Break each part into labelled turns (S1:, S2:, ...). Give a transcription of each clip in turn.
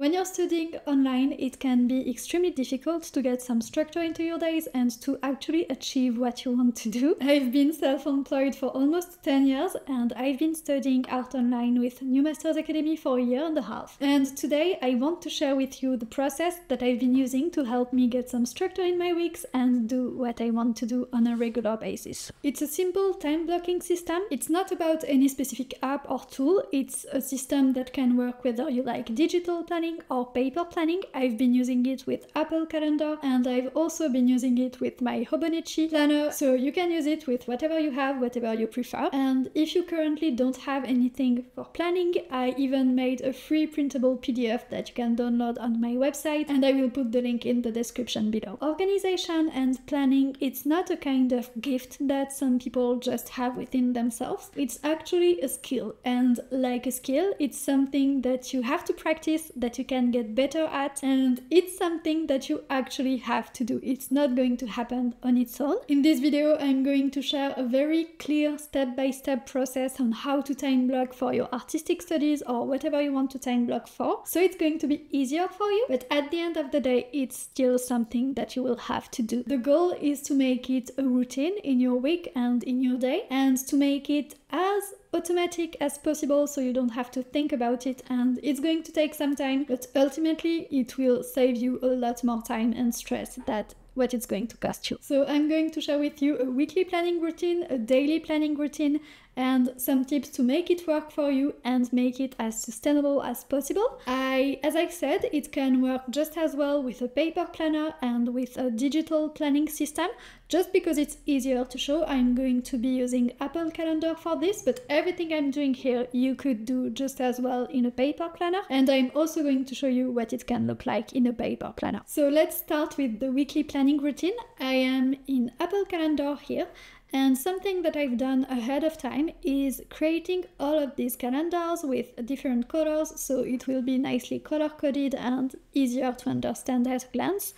S1: When you're studying online, it can be extremely difficult to get some structure into your days and to actually achieve what you want to do. I've been self-employed for almost 10 years and I've been studying art online with New Masters Academy for 1.5 years. And today I want to share with you the process that I've been using to help me get some structure in my weeks and do what I want to do on a regular basis. It's a simple time blocking system. It's not about any specific app or tool. It's a system that can work whether you like digital planning or paper planning. I've been using it with Apple Calendar and I've also been using it with my Hobonichi planner, so you can use it with whatever you have, whatever you prefer. And if you currently don't have anything for planning, I even made a free printable PDF that you can download on my website, and I will put the link in the description below. Organization and planning, it's not a kind of gift that some people just have within themselves. It's actually a skill, and like a skill, it's something that you have to practice, that you can get better at, and it's something that you actually have to do. It's not going to happen on its own. In this video, I'm going to share a very clear step-by-step process on how to time block for your artistic studies or whatever you want to time block for. So it's going to be easier for you, but at the end of the day, it's still something that you will have to do. The goal is to make it a routine in your week and in your day, and to make it as automatic as possible so you don't have to think about it, and it's going to take some time, but ultimately it will save you a lot more time and stress than what it's going to cost you. So I'm going to share with you a weekly planning routine, a daily planning routine, and some tips to make it work for you and make it as sustainable as possible. As I said, it can work just as well with a paper planner and with a digital planning system. Just because it's easier to show, I'm going to be using Apple Calendar for this, but everything I'm doing here you could do just as well in a paper planner, and I'm also going to show you what it can look like in a paper planner. So let's start with the weekly planning routine. I am in Apple Calendar here, and something that I've done ahead of time is creating all of these calendars with different colors, so it will be nicely color-coded and easier to understand at a glance.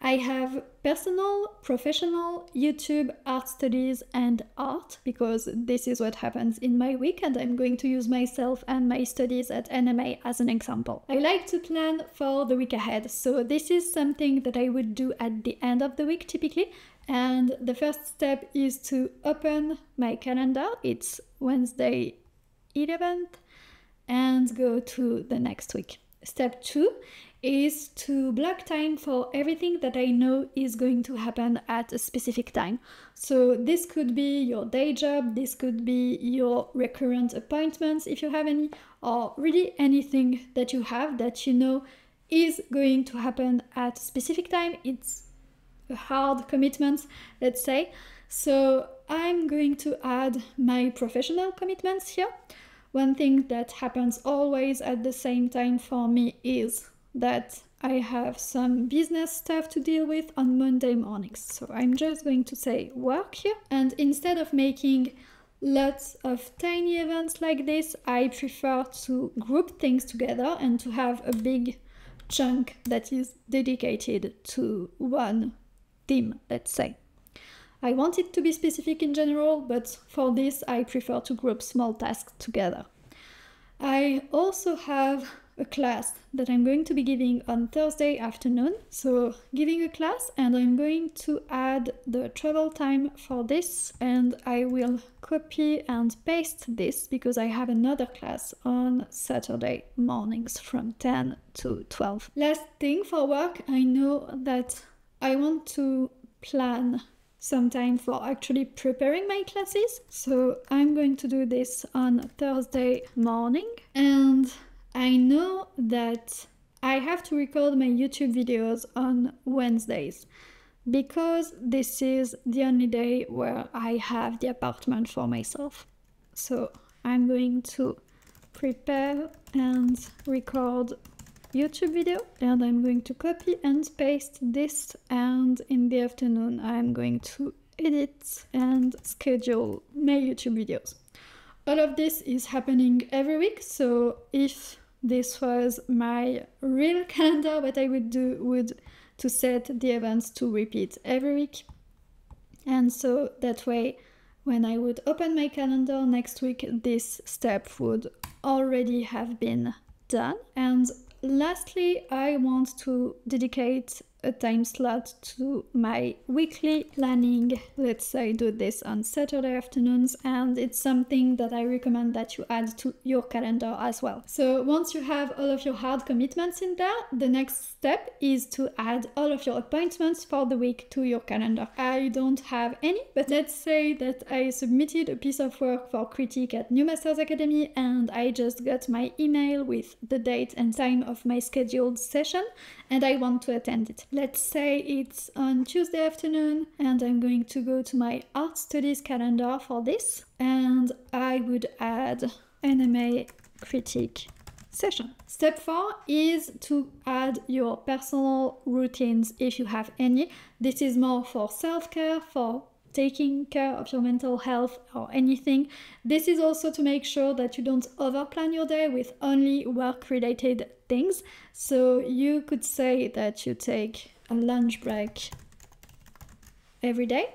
S1: I have personal, professional, YouTube, art studies, and art, because this is what happens in my week, and I'm going to use myself and my studies at NMA as an example. I like to plan for the week ahead, so this is something that I would do at the end of the week typically. And the first step is to open my calendar. It's Wednesday 11th, and go to the next week. Step 2 is to block time for everything that I know is going to happen at a specific time. So this could be your day job, this could be your recurrent appointments if you have any, or really anything that you have that you know is going to happen at a specific time. It's a hard commitment, let's say. So I'm going to add my professional commitments here. One thing that happens always at the same time for me is that I have some business stuff to deal with on Monday mornings. So I'm just going to say work here, and instead of making lots of tiny events like this, I prefer to group things together and to have a big chunk that is dedicated to one theme, let's say. I want it to be specific in general, but for this I prefer to group small tasks together. I also have a class that I'm going to be giving on Thursday afternoon. So giving a class, and I'm going to add the travel time for this, and I will copy and paste this because I have another class on Saturday mornings from 10 to 12. Last thing for work, I know that I want to plan some time for actually preparing my classes. So I'm going to do this on Thursday morning, and I know that I have to record my YouTube videos on Wednesdays because this is the only day where I have the apartment for myself. So I'm going to prepare and record YouTube video, and I'm going to copy and paste this, and in the afternoon I'm going to edit and schedule my YouTube videos. All of this is happening every week, so if this was my real calendar, what I would do would to set the events to repeat every week. And so that way, when I would open my calendar next week, this step would already have been done. And lastly, I want to dedicate a time slot to my weekly planning. Let's say I do this on Saturday afternoons, and it's something that I recommend that you add to your calendar as well. So once you have all of your hard commitments in there, the next step is to add all of your appointments for the week to your calendar. I don't have any, but let's say that I submitted a piece of work for critique at New Masters Academy and I just got my email with the date and time of my scheduled session and I want to attend it. Let's say it's on Tuesday afternoon and I'm going to go to my art studies calendar for this and I would add NMA critique session. Step 4 is to add your personal routines if you have any. This is more for self-care, for taking care of your mental health or anything. This is also to make sure that you don't overplan your day with only work-related things. So you could say that you take a lunch break every day.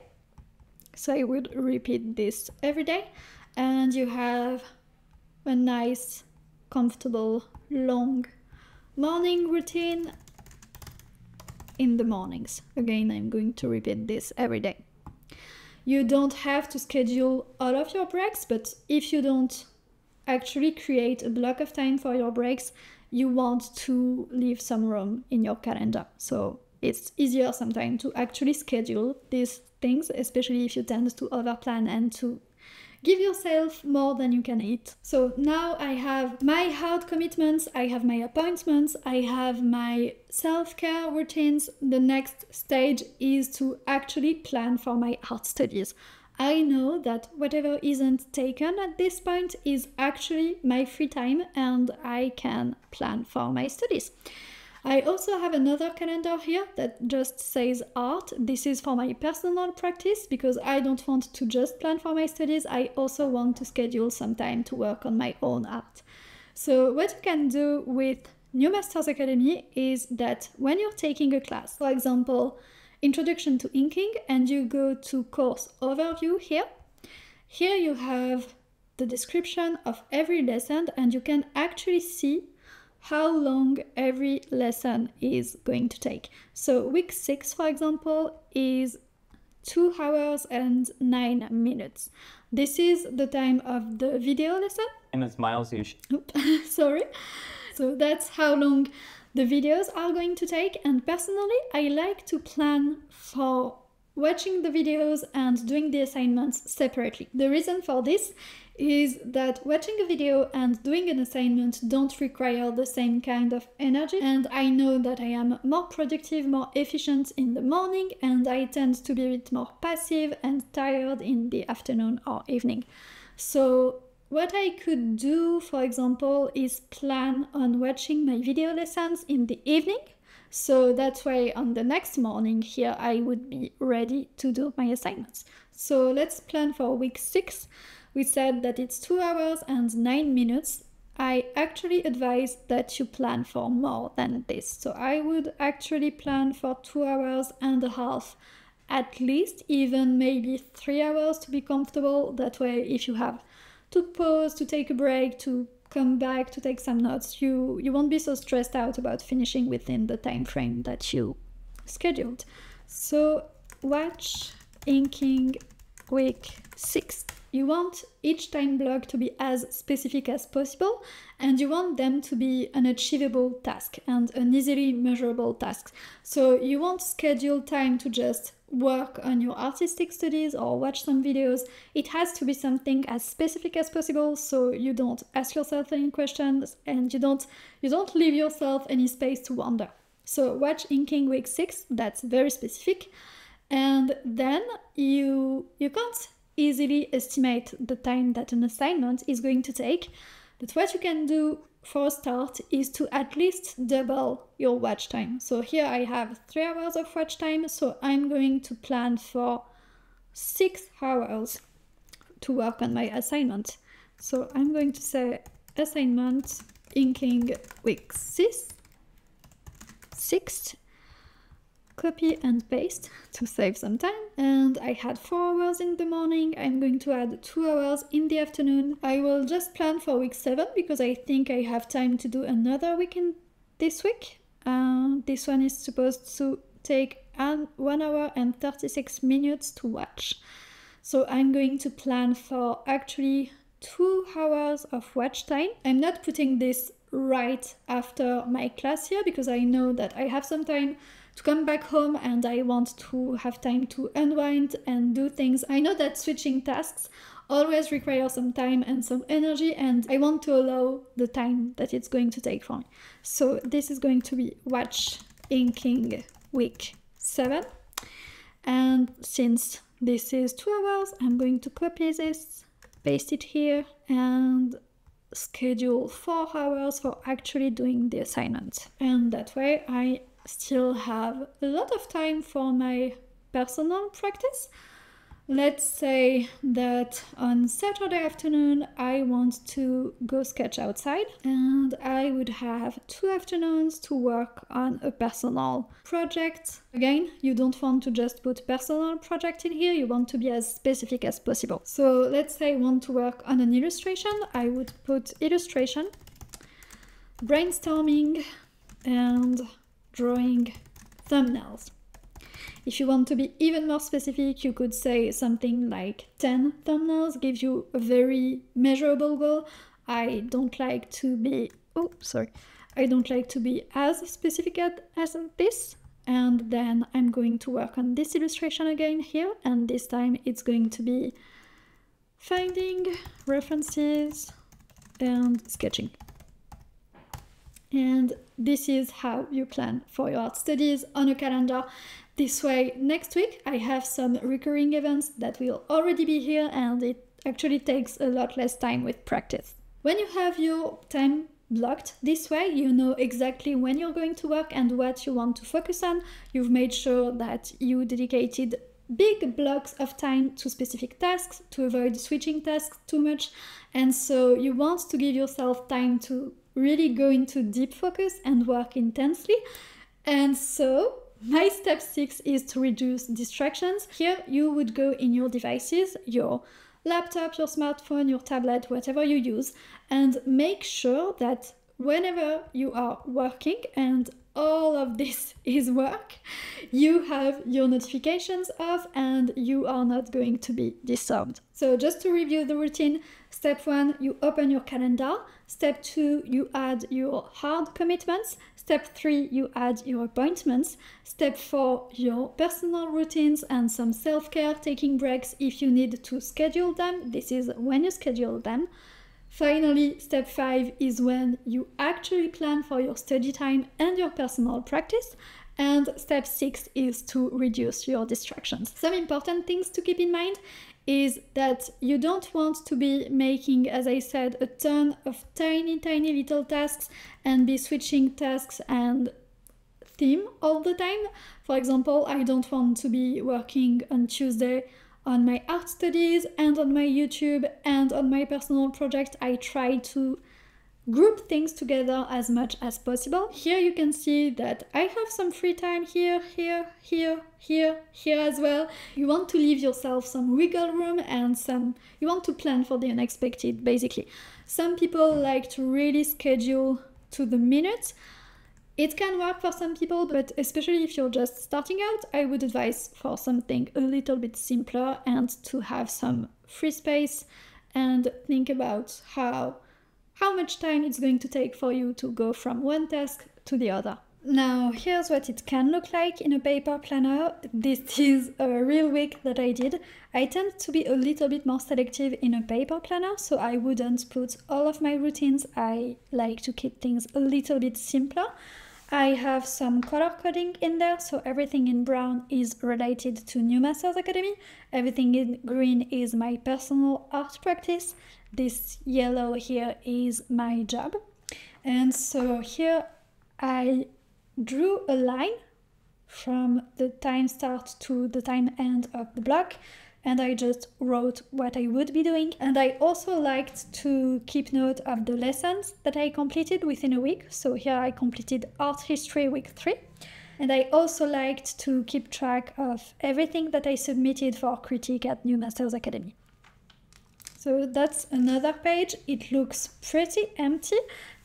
S1: So I would repeat this every day. And you have a nice, comfortable, long morning routine in the mornings. Again, I'm going to repeat this every day. You don't have to schedule all of your breaks, but if you don't actually create a block of time for your breaks, you want to leave some room in your calendar. So it's easier sometimes to actually schedule these things, especially if you tend to overplan and to give yourself more than you can eat. So now I have my hard commitments, I have my appointments, I have my self-care routines. The next stage is to actually plan for my art studies. I know that whatever isn't taken at this point is actually my free time and I can plan for my studies. I also have another calendar here that just says art. This is for my personal practice because I don't want to just plan for my studies. I also want to schedule some time to work on my own art. So what you can do with New Masters Academy is that when you're taking a class, for example, Introduction to Inking, and you go to Course Overview here you have the description of every lesson and you can actually see how long every lesson is going to take. So week 6, for example, is 2 hours and 9 minutes. This is the time of the video lesson.
S2: And it's miles-ish.
S1: Sorry. So that's how long the videos are going to take. And personally, I like to plan for watching the videos and doing the assignments separately. The reason for this is that watching a video and doing an assignment don't require the same kind of energy, and I know that I am more productive, more efficient in the morning, and I tend to be a bit more passive and tired in the afternoon or evening. So what I could do, for example, is plan on watching my video lessons in the evening, so that way on the next morning here I would be ready to do my assignments. So let's plan for week 6. We said that it's 2 hours and 9 minutes. I actually advise that you plan for more than this. So I would actually plan for 2 hours and a half at least, even maybe 3 hours to be comfortable. That way, if you have to pause, to take a break, to come back, to take some notes, you won't be so stressed out about finishing within the time frame that you scheduled. So watch Inking week 6. You want each time block to be as specific as possible, and you want them to be an achievable task and an easily measurable task. So you won't schedule time to just work on your artistic studies or watch some videos. It has to be something as specific as possible, so you don't ask yourself any questions and you don't leave yourself any space to wander. So watch Inking week 6, that's very specific. And then you can't easily estimate the time that an assignment is going to take, but what you can do for a start is to at least double your watch time. So here I have 3 hours of watch time, so I'm going to plan for 6 hours to work on my assignment. So I'm going to say assignment Inking week 6, copy and paste to save some time, and I had 4 hours in the morning. I'm going to add 2 hours in the afternoon. I will just plan for week 7 because I think I have time to do another week in this week. This one is supposed to take 1 hour and 36 minutes to watch. So I'm going to plan for actually 2 hours of watch time. I'm not putting this right after my class here because I know that I have some time to come back home and I want to have time to unwind and do things. I know that switching tasks always require some time and some energy, and I want to allow the time that it's going to take for me. So this is going to be watch inking week 7. And since this is 2 hours, I'm going to copy this, paste it here, and schedule 4 hours for actually doing the assignment. And that way I still have a lot of time for my personal practice. Let's say that on Saturday afternoon I want to go sketch outside, and I would have 2 afternoons to work on a personal project. Again, you don't want to just put personal project in here, you want to be as specific as possible. So let's say I want to work on an illustration, I would put illustration, brainstorming, and drawing thumbnails. If you want to be even more specific, you could say something like 10 thumbnails, gives you a very measurable goal. I don't like to be, I don't like to be as specific as this. And then I'm going to work on this illustration again here, and this time it's going to be finding references and sketching. And this is how you plan for your art studies on a calendar. This way, next week I have some recurring events that will already be here, and it actually takes a lot less time with practice. When you have your time blocked this way, you know exactly when you're going to work and what you want to focus on. You've made sure that you dedicated big blocks of time to specific tasks to avoid switching tasks too much, and so you want to give yourself time to really go into deep focus and work intensely. And so my step 6 is to reduce distractions. Here you would go in your devices, your laptop, your smartphone, your tablet, whatever you use, and make sure that whenever you are working, and all of this is work, you have your notifications off and you are not going to be disturbed. So just to review the routine, step 1, you open your calendar. Step 2, you add your hard commitments. Step 3, you add your appointments. Step 4, your personal routines and some self-care, taking breaks if you need to schedule them. This is when you schedule them. Finally, step 5 is when you actually plan for your study time and your personal practice. And step 6 is to reduce your distractions. Some important things to keep in mind is that you don't want to be making, as I said, a ton of tiny little tasks and be switching tasks and theme all the time. For example, I don't want to be working on Tuesday on my art studies and on my YouTube and on my personal project. I try to group things together as much as possible. Here you can see that I have some free time here as well. You want to leave yourself some wiggle room and you want to plan for the unexpected, basically. Some people like to really schedule to the minute. It can work for some people, but especially if you're just starting out, I would advise for something a little bit simpler and to have some free space and think about how much time it's going to take for you to go from one task to the other. Now, here's what it can look like in a paper planner. This is a real week that I did. I tend to be a little bit more selective in a paper planner, so I wouldn't put all of my routines. I like to keep things a little bit simpler. I have some color coding in there, so everything in brown is related to New Masters Academy. Everything in green is my personal art practice. This yellow here is my job. And so here I drew a line from the time start to the time end of the block, and I just wrote what I would be doing. And I also liked to keep note of the lessons that I completed within a week. So here I completed art history week 3. And I also liked to keep track of everything that I submitted for critique at New Masters Academy. So that's another page. It looks pretty empty,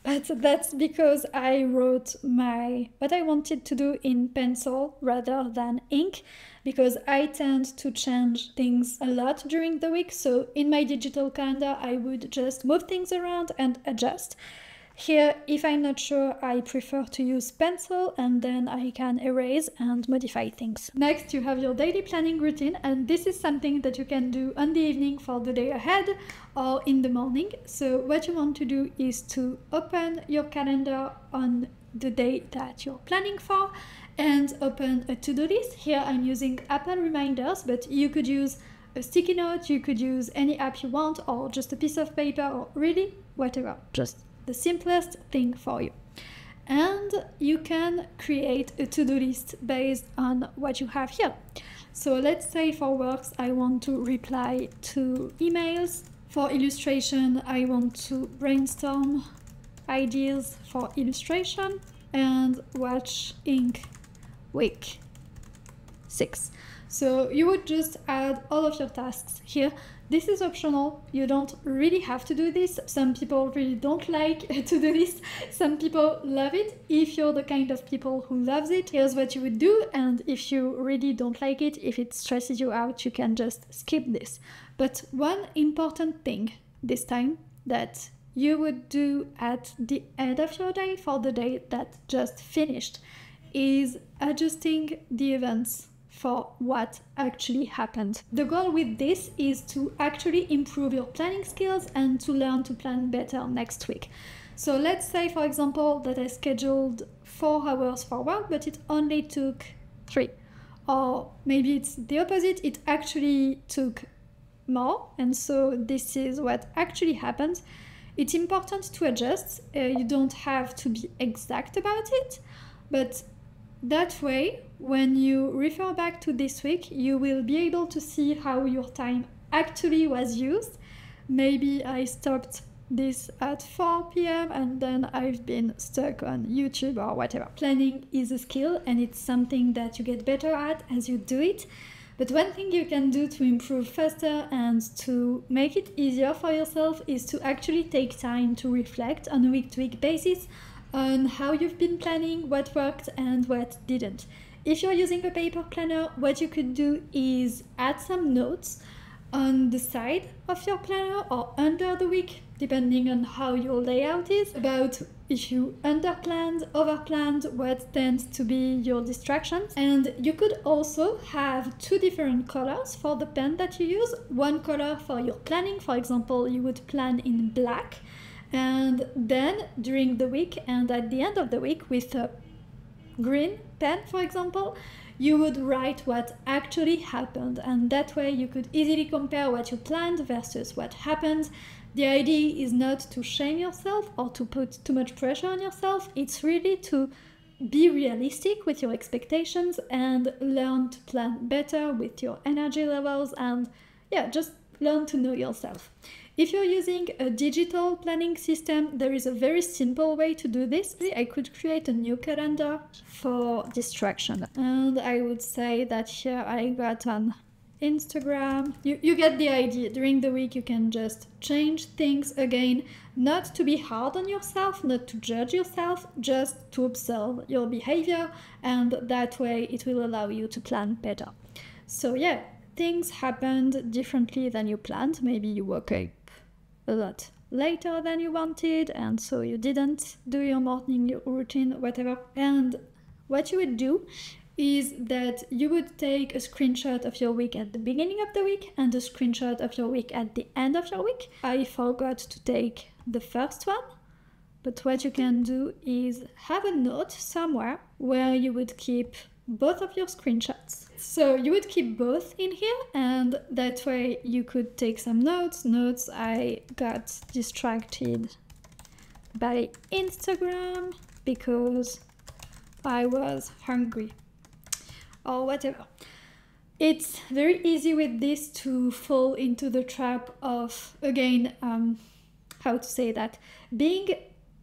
S1: But that's because I wrote what I wanted to do in pencil rather than ink, because I tend to change things a lot during the week. So in my digital calendar, I would just move things around and adjust. Here, if I'm not sure, I prefer to use pencil, and then I can erase and modify things. Next, you have your daily planning routine, and this is something that you can do on the evening for the day ahead or in the morning. So what you want to do is to open your calendar on the day that you're planning for and open a to-do list. Here I'm using Apple Reminders, but you could use a sticky note, you could use any app you want, or just a piece of paper, or really whatever. Just the simplest thing for you. And you can create a to-do list based on what you have here. So let's say for works, I want to reply to emails. For illustration, I want to brainstorm ideas for illustration and watch Ink Week 6. So you would just add all of your tasks here. This is optional. You don't really have to do this. Some people really don't like a to-do list. Some people love it. If you're the kind of people who loves it, here's what you would do. And if you really don't like it, if it stresses you out, you can just skip this. But one important thing this time that you would do at the end of your day for the day that just finished is adjusting the events for what actually happened. The goal with this is to actually improve your planning skills and to learn to plan better next week. So let's say, for example, that I scheduled 4 hours for work, but it only took 3. Or maybe it's the opposite, it actually took more, and so this is what actually happened. It's important to adjust. You don't have to be exact about it, but that way, when you refer back to this week, you will be able to see how your time actually was used. Maybe I stopped this at 4 p.m. and then I've been stuck on YouTube or whatever. Planning is a skill, and it's something that you get better at as you do it. But one thing you can do to improve faster and to make it easier for yourself is to actually take time to reflect on a week-to-week basis on how you've been planning, what worked and what didn't. If you're using a paper planner, what you could do is add some notes on the side of your planner or under the week, depending on how your layout is, about if you underplanned, overplanned, what tends to be your distractions. And you could also have 2 different colors for the pen that you use. One color for your planning, for example, you would plan in black, and then during the week and at the end of the week with a green pen, for example, you would write what actually happened, and that way you could easily compare what you planned versus what happened. The idea is not to shame yourself or to put too much pressure on yourself. It's really to be realistic with your expectations and learn to plan better with your energy levels, and yeah, just learn to know yourself. If you're using a digital planning system, there is a very simple way to do this. I could create a new calendar for distraction. And I would say that here I got on Instagram. You get the idea. During the week, you can just change things again, not to be hard on yourself, not to judge yourself, just to observe your behavior. And that way it will allow you to plan better. So yeah, things happened differently than you planned. Maybe you woke up a lot later than you wanted, and so you didn't do your morning routine, whatever. And what you would do is that you would take a screenshot of your week at the beginning of the week and a screenshot of your week at the end of your week. I forgot to take the first one, but what you can do is have a note somewhere where you would keep both of your screenshots. So you would keep both in here, and that way you could take some notes. I got distracted by Instagram because I was hungry or whatever. It's very easy with this to fall into the trap of, again, how to say that, being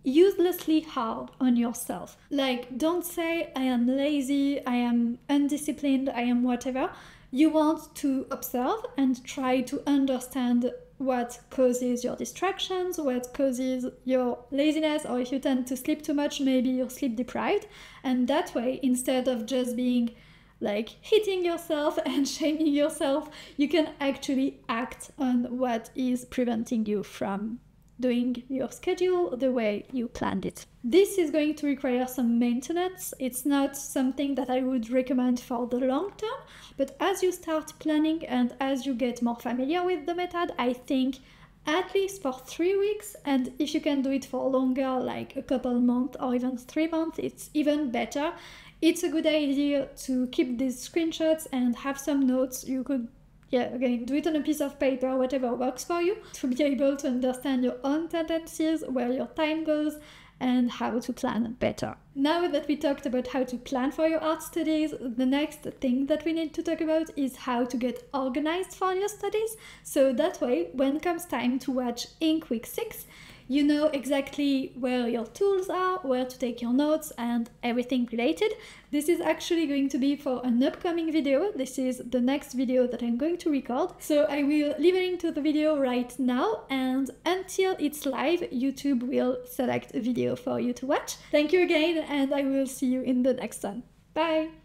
S1: uselessly hard on yourself. Like, don't say I am lazy, I am undisciplined, I am whatever. You want to observe and try to understand what causes your distractions, what causes your laziness, or if you tend to sleep too much, maybe you're sleep deprived. And that way, instead of just being like hitting yourself and shaming yourself, you can actually act on what is preventing you from doing your schedule the way you planned it. This is going to require some maintenance. It's not something that I would recommend for the long term, but as you start planning and as you get more familiar with the method, I think at least for 3 weeks, and if you can do it for longer, like a couple months or even 3 months, it's even better. It's a good idea to keep these screenshots and have some notes. You could again, do it on a piece of paper, whatever works for you, to be able to understand your own tendencies, where your time goes, and how to plan better. Now that we talked about how to plan for your art studies, the next thing that we need to talk about is how to get organized for your studies. So that way, when comes time to watch Ink Week 6, you know exactly where your tools are, where to take your notes, and everything related. This is actually going to be for an upcoming video. This is the next video that I'm going to record. So I will leave a link to the video right now, and until it's live, YouTube will select a video for you to watch. Thank you again, and I will see you in the next one. Bye!